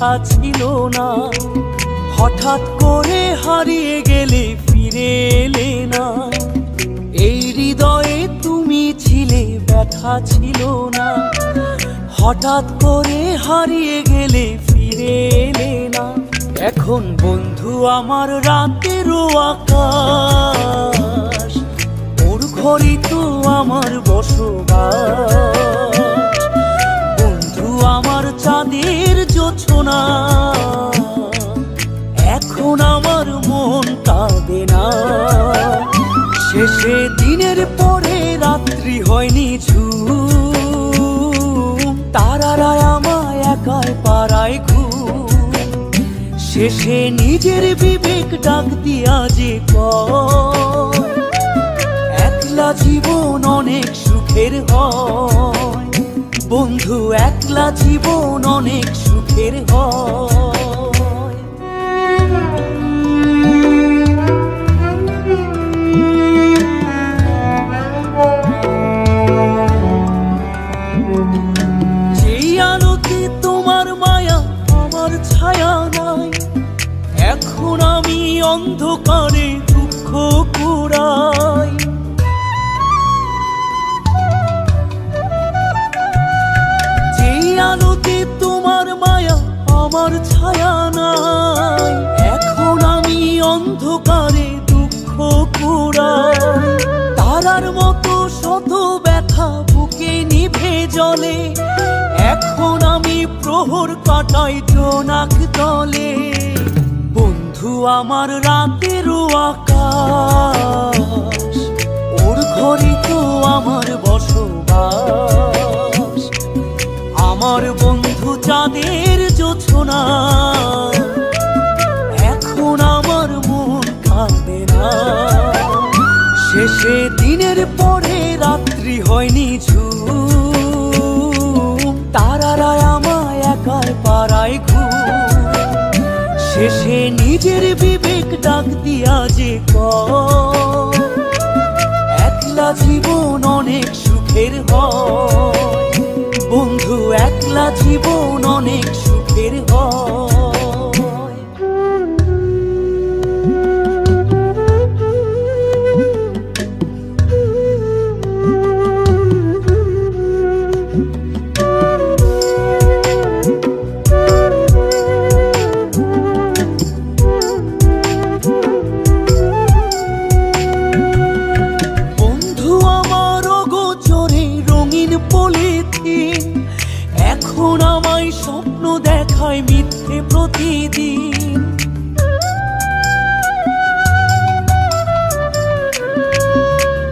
কথা ছিল না। হঠাৎ করে হারিয়ে গেলে ফিরে এলে না। এই হৃদয়ে তুমি ছিলে, ব্যথা ছিল না। হঠাৎ করে হারিয়ে গেলে ফিরে এলে না। এখন বন্ধু আমার রাতেরও আকাশ, ওর ঘরই তো আমার বসবাস। বন্ধু আমার চাঁদের জোছনা, এখন আমার মন কাঁদে না। শেষে দিনের পরে রাত্রি হয়নি ঝুম, তারারা আমায় একাই পাড়ায় ঘুম। শেষে নিজের বিবেক ডাক দিয়া যে কয়, একলা জীবন অনেক সুখের হয়। বন্ধু একলা জীবন অনেক সুখের হয়। যেই আলোতে তোমার মায়া আমার ছায়া নাই, এখন আমি অন্ধকারে দুঃখ কুড়াই। যেই আলোতে তোমার মায়া আমার ছায়া নাই, এখন আমি অন্ধকারে দুঃখ কুড়াই। তারার মতো শত ব্যথা বুকে নিভে জ্বলে, এখন আমি প্রহর কাটাই জোনাক তলে। বন্ধু আমার রাতেরও আকাশ, ওর ঘরে তো আমার বসবাস। আমার বন্ধু চাঁদের জোছনা, এখন আমার মন কাঁদে না। শেষে দিনের পরে রাত্রি হয়নি ঝুম, তারারা আমায় একাই পাড়ায় ঘুম। শেষে নিজের বিবেক ডাক দিয়া যে কয়, একলা জীবন অনেক সুখের হয়। বন্ধু একলা জীবন অনেক সুখের হয়। এখন আমায় স্বপ্ন দেখায় মিথ্যে প্রতিদিন।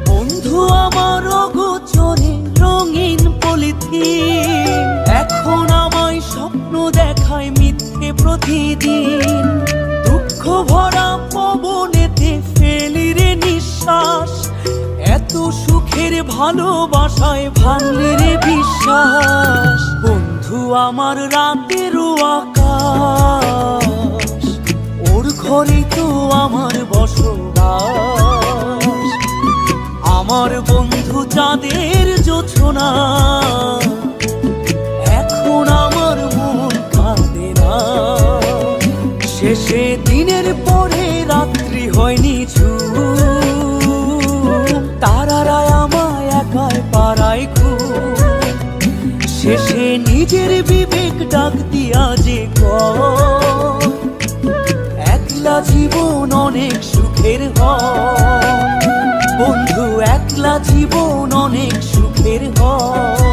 বন্ধু আমার অগোচরে রঙিন পলিথিন, এখন আমায় স্বপ্ন দেখায় মিথ্যে প্রতিদিন। দুঃখ ভরা পবনেতে ফেলি রে নিঃশ্বাস, এত সুখের ভালোবাসায় ভাঙলি রে বিশ্বাস। বন্ধু আমার রাতেরও আকাশ, ওর ঘরে তো আমার বসবাস। আমার বন্ধু চাঁদের জোছনা, এখন আমার মন কাঁদে না। শেষে দিনের পরে রাত্রি হয়নি ঝুম, তারারা আমায় একাই পাড়ায় ঘুম। শেষে নিজের বিবেক ডাক দিয়া যে কয়, একলা জীবন অনেক সুখের হয়। বন্ধু একলা জীবন অনেক সুখের হয়।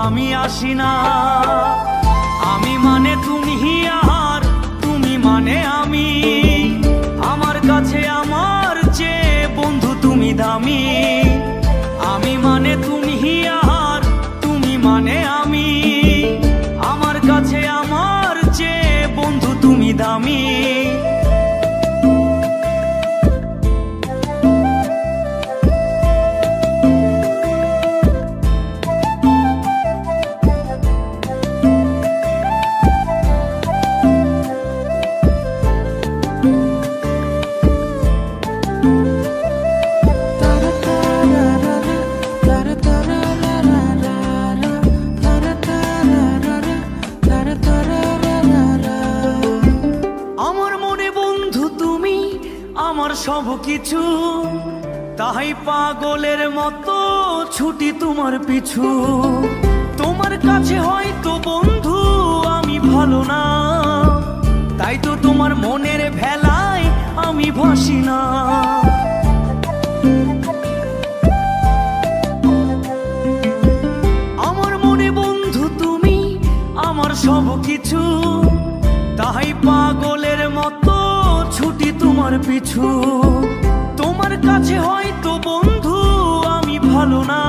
আমি আসি না। আমি মানে তুমি আর তুমি মানে আমি, আমার কাছে আমার চেয়ে বন্ধু তুমি দামি। আমি মানে তুমি আর তুমি মানে আমি, আমার কাছে আমার চেয়ে বন্ধু তুমি দামি। আমার সব কিছু, তাই পাগলের মতো ছুটি তোমার পিছু। তোমার কাছে হয়তো বন্ধু আমি ভালো না, তাই তো তোমার মনের ভেলায় আমি ভাসি না। আমার মনে বন্ধু তুমি আমার সব কিছু, তাই পাগলের মতো ছুটি তোমার পিছু। তোমার কাছে হয়তো বন্ধু আমি ভালো না,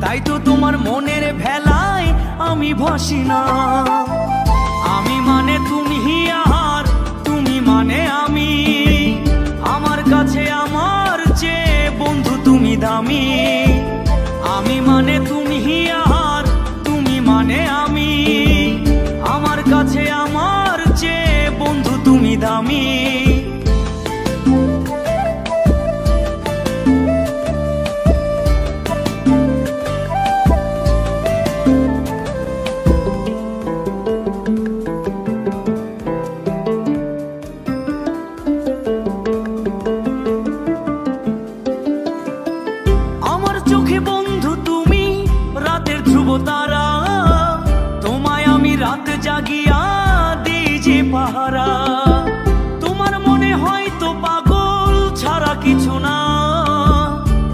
তাই তো তোমার মনের ভেলায় আমি ভাসি না। আমি মানে তুমি আর তুমি মানে আমি, আমার কাছে আমার চেয়ে বন্ধু তুমি দামি। আমি মানে তুমি আর তুমি মানে আমি, আমার কাছে আমার চেয়ে বন্ধু তুমি দামি। আমার চোখে বন্ধু তুমি রাতের ধ্রুব তারা, তোমায় আমি রাত জাগিয়া দিই যে পাহারা। তোমার মনে হয়তো পাগল ছাড়া কিছু না,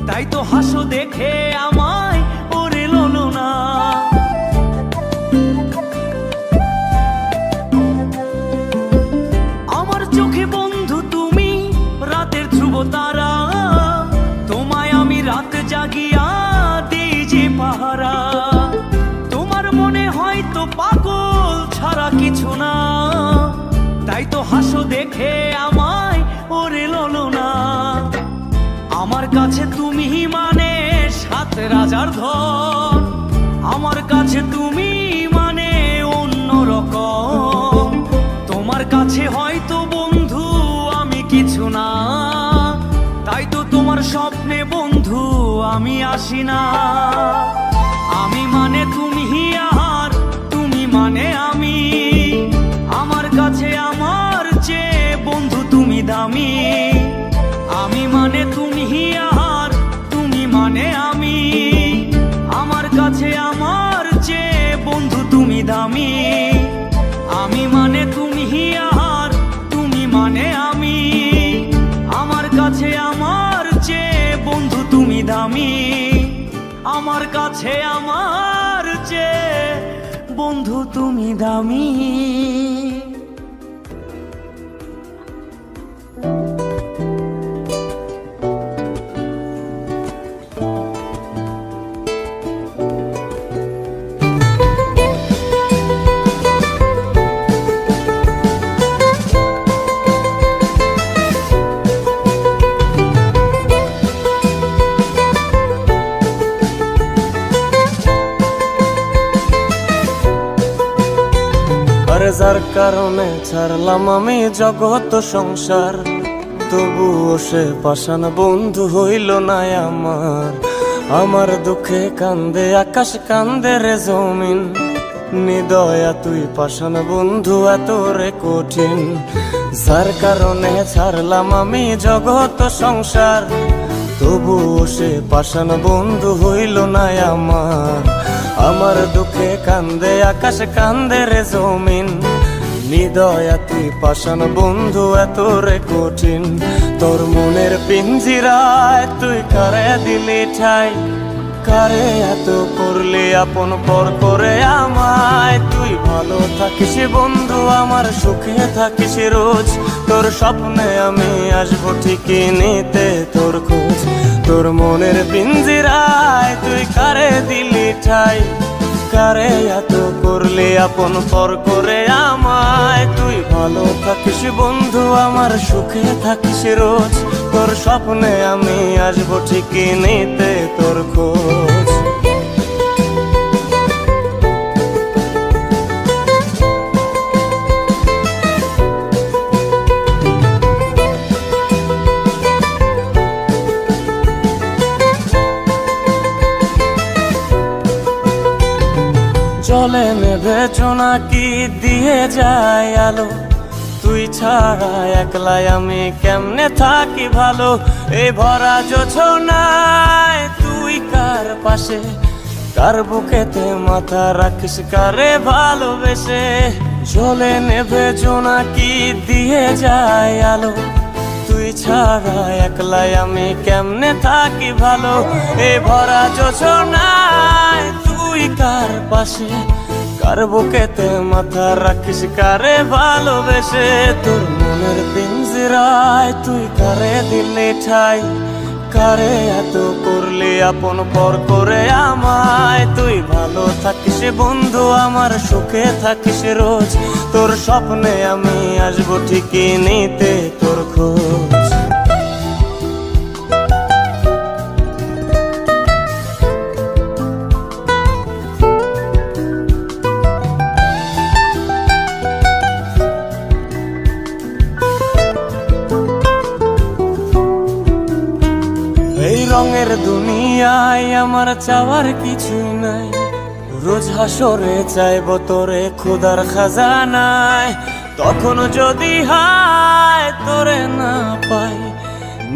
তাই তো হাসো দেখে আমায় ওরে ললো না। আমার চোখে বন্ধু তুমি রাতের ধ্রুব তারা, তোমায় আমি রাত জাগিয়া দিই যে পাহারা। তোমার মনে হয়তো পাগল ছাড়া কিছু না, তাই তো হাসো দেখে আমায় ওরে ললো না। আমার কাছে তুমি মানে 7 রাজার ধন, আমার কাছে তুমি মানে অন্য রকম। তোমার কাছে হয়তো বন্ধু আমি কিছু না, তাই তো তোমার স্বপ্নে বন্ধু আমি আসি না। আমি মানে তুমি আর তুমি মানে আমি, আমার কাছে আমার চেয়ে বন্ধু তুমি দামি। আমি মানে তুমি আর তুমি মানে আমি, আমার কাছে আমার চেয়ে বন্ধু তুমি দামি। আমি মানে তুমি আর তুমি মানে আমি, আমার কাছে আমার চেয়ে বন্ধু তুমি দামি। আমার কাছে আমার চেয়ে বন্ধু তুমি দামি। যার কারণে ছাড়লাম আমি জগৎ সংসার, তবুও সে পাষাণ বন্ধু হইল না আমার। আমার দুঃখে কান্দে আকাশ কান্দে রে জমিন, নিদয়া তুই পাষাণ বন্ধু এত রে কঠিন। যার কারণে ছাড়লাম আমি জগৎ সংসার, তবুও সে পাষাণ বন্ধু হইল না আমার। আমার দুঃখে কান্দে আকাশ কান্দে রে জমিন, নিদয়া তুই পাষাণ বন্ধু এত রে কঠিন। তোর মনের পিঞ্জিরায় তুই কারে দিলি ঠাই, কারে এত করলে আপন পর করে আমায়, তুই ভালো থাকিস বন্ধু আমার সুখে থাকিস রোজ, তোর স্বপ্নে আমি আসবো ঠিকই নিতে তোর খোঁজ। তোর মনের পিঞ্জিরায় তুই কারে দিলি ঠাই, কারে এত করলে আপন পর করে আমায়, তুই ভালো থাকিস বন্ধু আমার সুখে থাকিস রোজ, তোর স্বপ্নে আমি আসবো ঠিকই নিতে তোর খোঁজ। জলে নেভে জোনাকি দিয়ে যায় আলো, তুই ছাড়া একলাই আমি কেমনে থাকি ভালো। এই ভরা জোছনায় তুই কার পাশে, কার বুকেতে মাথা রাখিস কারে ভালোবেসে। জলে নেভে জোনাকি দিয়ে যায় আলো, তুই ছাড়া একলাই আমি কেমনে থাকি ভালো। এই ভরা জোছনায় তুই কার পাশে, কার বুকেতে মাথা রাখিস কারে ভালোবেসে। তোর মনের পিঞ্জিরায় তুই কারে দিলি ঠাই, কারে এত করলি আপন পর করে আমায়, তুই ভালো থাকিস বন্ধু আমার সুখে থাকিস রোজ, তোর স্বপ্নে আমি আসবো ঠিকই নিতে তোর খোঁজ। এই রঙের দুনিয়ায় আমার চাওয়ার কিছুই নাই, রোজ হাসরে চাইব তোরে খোদার খাজানায়। তখন যদি হায় তোরে না পাই,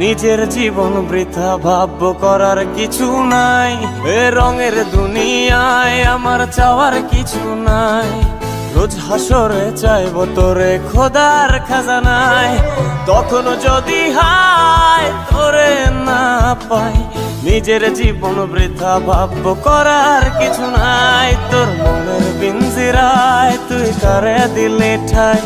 নিজের জীবন বৃথা ভাবব করার কিছু নাই। এ রঙের দুনিয়ায় আমার চাওয়ার কিছু নাই, রোজ হাসরে চাইব তোরে খোদার খাজানায়। তখন যদি হায় তোরে না পাই, নিজের জীবন বৃথা ভাবব করার কিছু নাই। তোর মনের পিঞ্জিরায় তুই কারে দিলি ঠাই,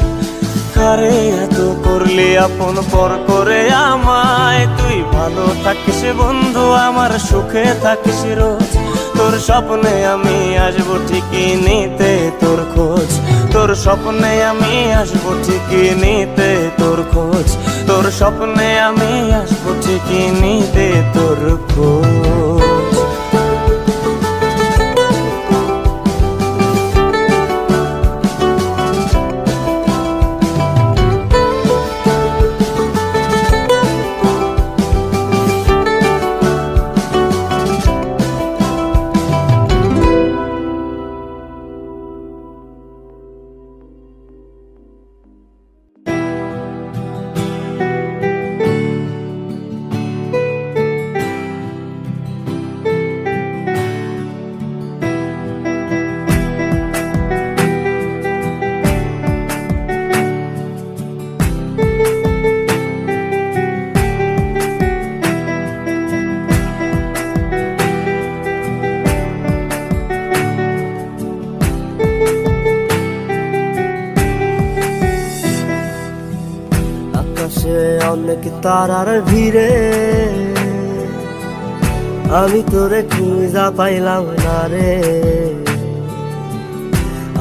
কারে এত করলি আপন পর করে আমায়, তুই ভালো থাকিস বন্ধু আমার সুখে থাকিস রোজ, তোর স্বপ্নে আমি আসবো ঠিকই নিতে তোর খোঁজ। তোর স্বপ্নে আমি আসবো ঠিকই নিতে তোর খোঁজ, তোর স্বপ্নে আমি আসবো ঠিকই নিতে তোর খোঁজ। অনেক তারার ভিড়ে আমি তোরে খুঁজা পাইলাম না রে,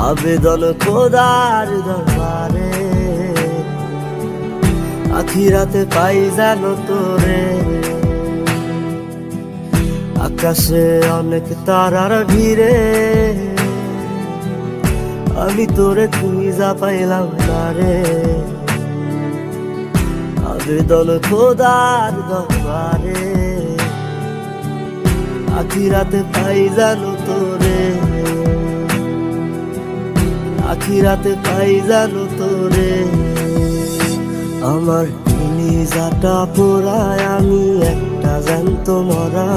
আবেদন খোদার দরবারে আখিরাতে পাই জানো তোরে। আকাশে অনেক তারার ভিড়ে আমি তোরে খুঁজা পাইলাম না রে, আবেদন খোদার দরবারে আখিরাতে পাই জানো তোরে, আখিরাতে পাই জানো তোরে। আমার কলিজাটা পোড়ায় আমি একটা জ্যান্ত মরা,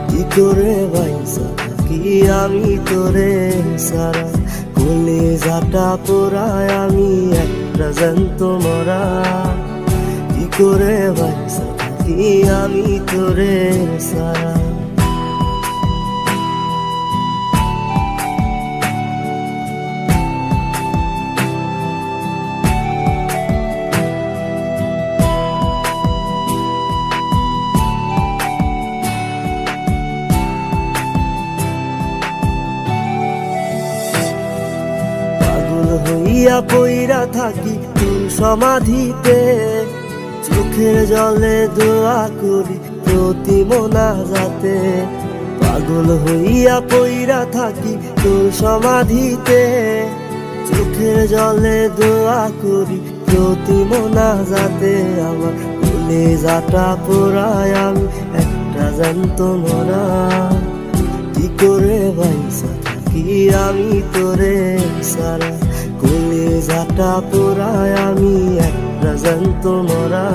কি করে বাইসা থাকি আমি তোরে সারা। কলিজাটা পোড়ায় আমি একটা জ্যান্ত মরা, কি করে বাইসা থাকি আমি তোরে সারা। হইয়া পইরা থাকি তোর সমাধিতে, চোখের জলে দোয়া করি প্রতি মোনাজাতে। পাগল হইয়া পইরা থাকি তোর সমাধিতে, চোখের জলে দোয়া করি প্রতি মোনাজাতে। আমার কলিজাটা পোড়ায় আমি একটা জ্যান্ত মরা, কি করে বাইসা থাকি আমি তোরে সারা। কলিজাটা পোড়ায় আমি একটা জ্যান্ত মরা,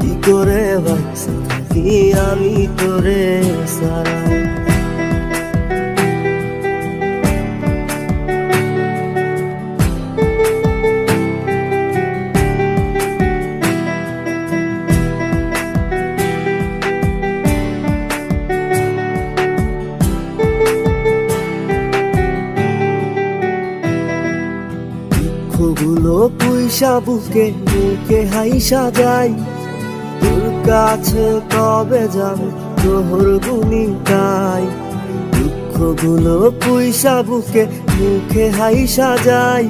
কি করে বাইসা থাকি আমি তোরে সারা। দুঃখগুলো পুইসা বুকে মুখে হাইসা যাই, তোর কাছে কবে যাবে তোর গুনি গাই। দুঃখগুলো পুইসা বুকে মুখে হাইসা যাই,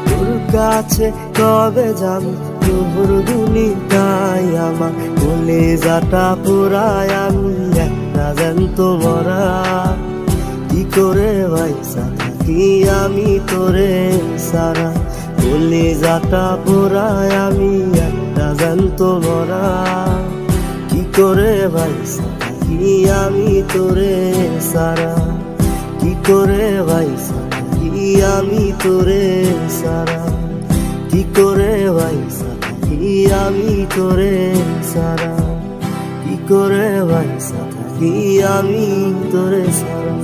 তোর কাছে কবে যাবে তোর গুনি গাই। আমার কলিজাটা পোড়ায় আমি একটা জ্যান্ত মরা, কি করে বাইসা থাকি আমি তোরে সারা। কলিজাটা পোড়ায় আমি একটা জ্যান্ত মরা, কি করে বাইসা থাকি আমি তোরে সারা। কি করে বাইসা থাকি আমি তোরে সারা, কি করে বাইসা থাকি আমি তোরে সারা, কি করে বাইসা থাকি আমি তোরে সারা।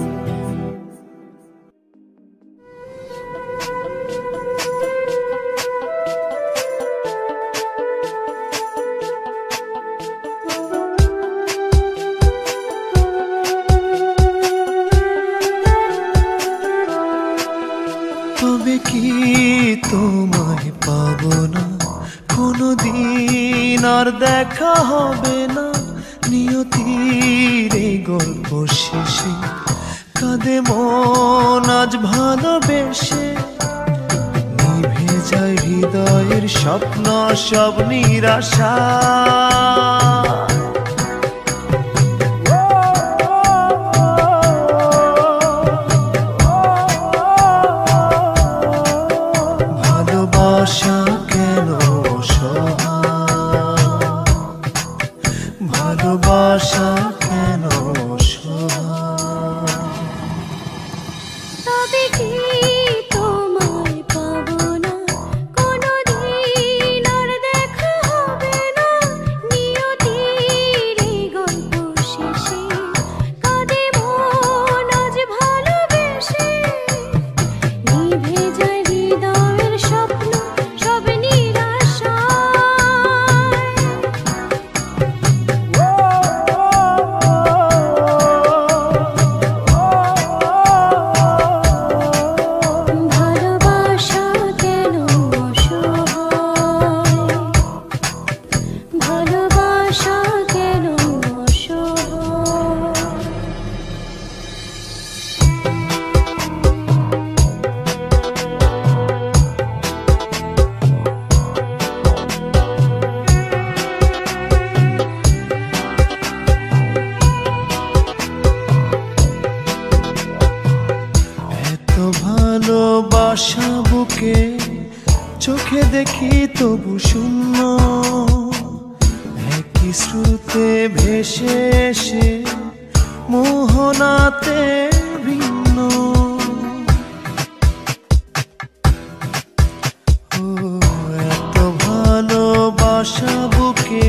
তবে কি তোমায় পাবো না কোনোদিন, আর দেখা হবে না নিয়তির এই গল্প শেষে। কাঁদে মন আজ ভালোবেসে, নিভে যায় হৃদয়ের স্বপ্ন সব নিরাশা। ভালোবাসা কেন অসহায়, ভালোবাসা কেন অসহায়। তবে কি তোমায় পাবো না কোনোদিন, আর দেখা হবে না নিয়তির এই গল্প শেষে। কাঁদে মন আজ ভালোবেসে, নিভে যায় হৃদয়ের স্বপ্ন সব নিরাশায়। ভালোবাসা কেন অসহায়, ভালোবাসা কেন অসহায়। এত ভালোবাসা বুকে চোখে দেখি তবু শূন্য, একই স্রোতে ভেসে এসে মোহনাতে ভিন্ন। ও এত ভালোবাসা বুকে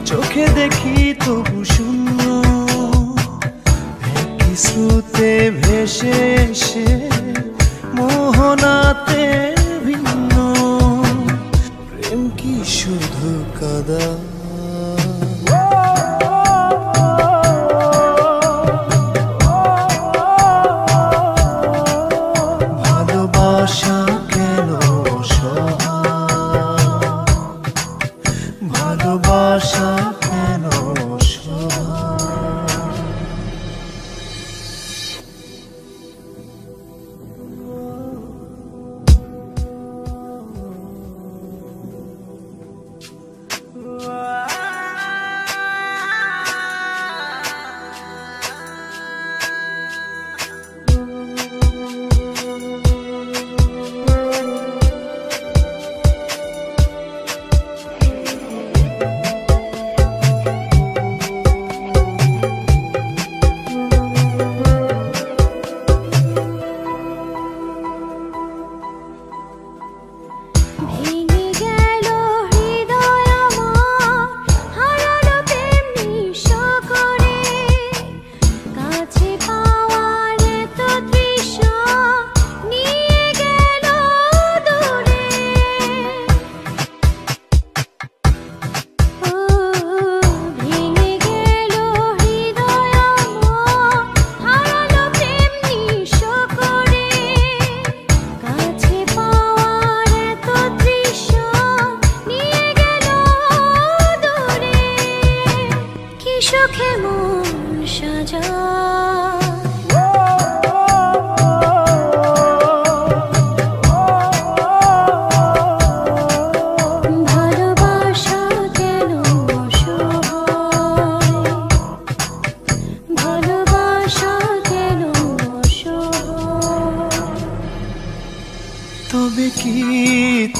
চোখে দেখি তবু শূন্য, একই স্রোতে ভেসে এসে মোহনাতে ভিন্ন। প্রেম কি শুধু কাদা, ভালোবাসা কেন অসহায়।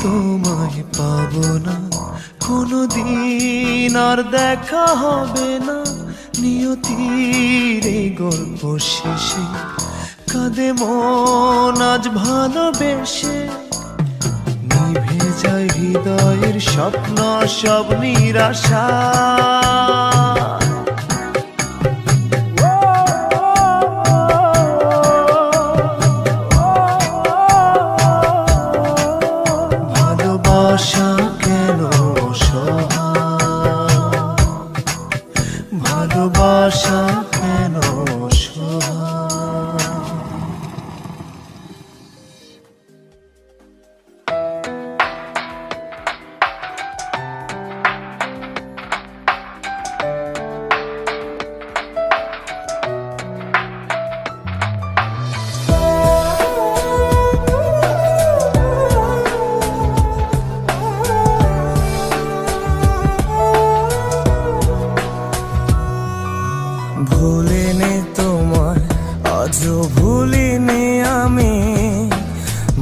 তোমায় পাবো না কোনোদিন, আর দেখা হবে না নিয়তির এই গল্প শেষে। কাঁদে মন আজ ভালোবেসে, নিভে যায় হৃদয়ের স্বপ্ন সব নিরাশা। ভালোবাসা কেন সহায়, ভালোবাসা কেন সহায়। ভুলিনি তোমায় আজও ভুলিনি আমি,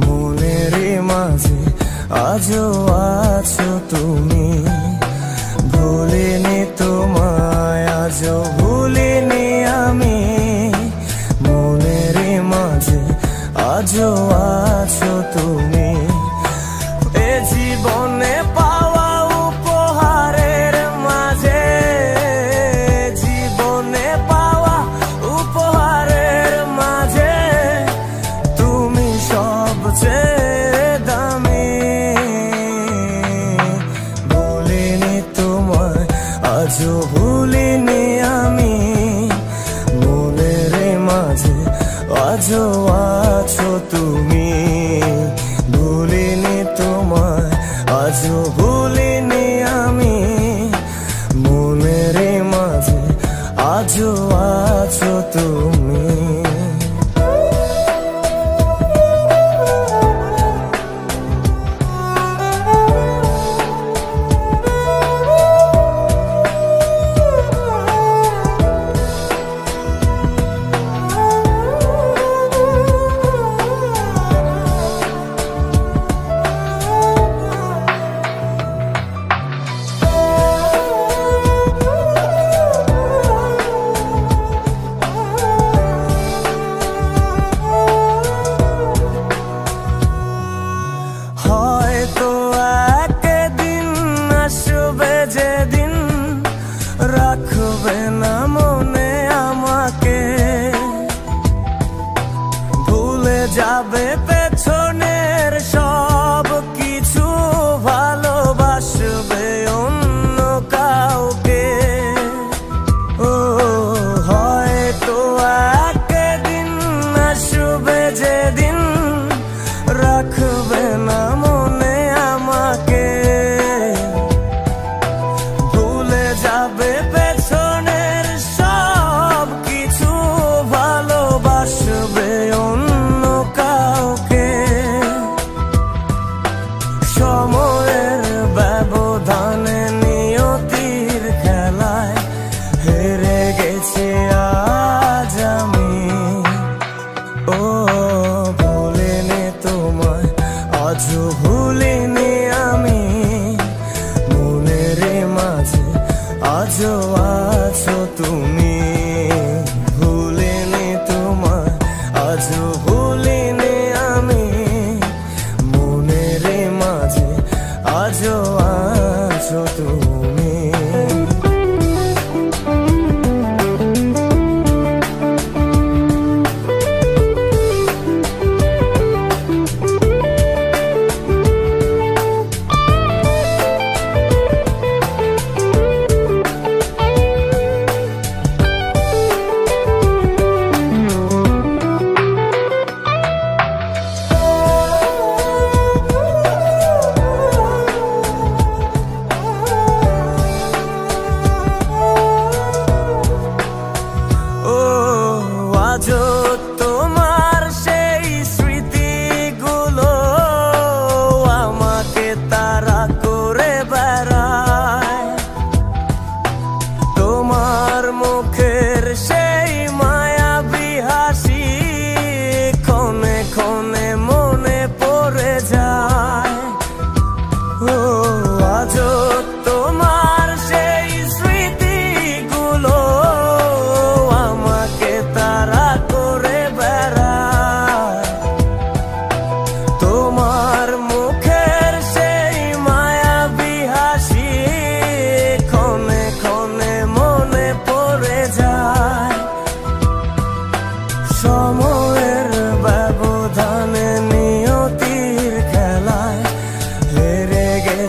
মনের মাঝে আজও আছো তুমি। ভুলিনি তোমায় আজও ভুলিনি আমি, মনের মাঝে আজও আছো তুমি। এ জীবনে পাওয়া উপহারের মাঝে, জীবনে পাওয়া উপহারের মাঝে তুমি সবচেয়ে দামি। ভুলিনি তোমায় আজও ভুলিনি আমি, মনের মাঝে আজও আছো তুমি। ভুলিনি তোমায় আজও ভুলিনি আমি, মনের মাঝে আজও আছো তুমি। হয়তো একদিন আসবে যেদিন রাখবে না মনে আমাকে, ভুলে যাবে পেছনের সব কিছু, ভালোবাসবে অন্য কাউকে। ও হয়তো একদিন আসবে যেদিন রাখবে না মনে আমাকে, ভুলে যাবে পেছনের সব কিছু, ভালোবাসবে অন্য কাউকে। সময়ের ব্যবধানে নিয়তির খেলায় হেরে গেছে আজ আমি। ও ভুলিনি তোমায় আজও ভুলিনি আমি, মনের মাঝে আজও আছো তুমি। ভুলিনি তোমায় আজও ভুলিনি আমি, মনের মাঝে আজও আছো তুমি।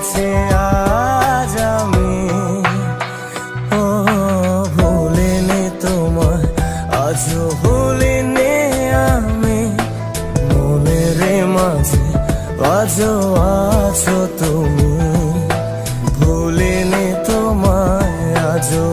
পেয়েছি আজ আমি, ও ভুলিনি তোমায় আজও ভুলিনি আমি, মনের মাঝে আজও আছো তুমি, ভুলিনি তোমায় আজও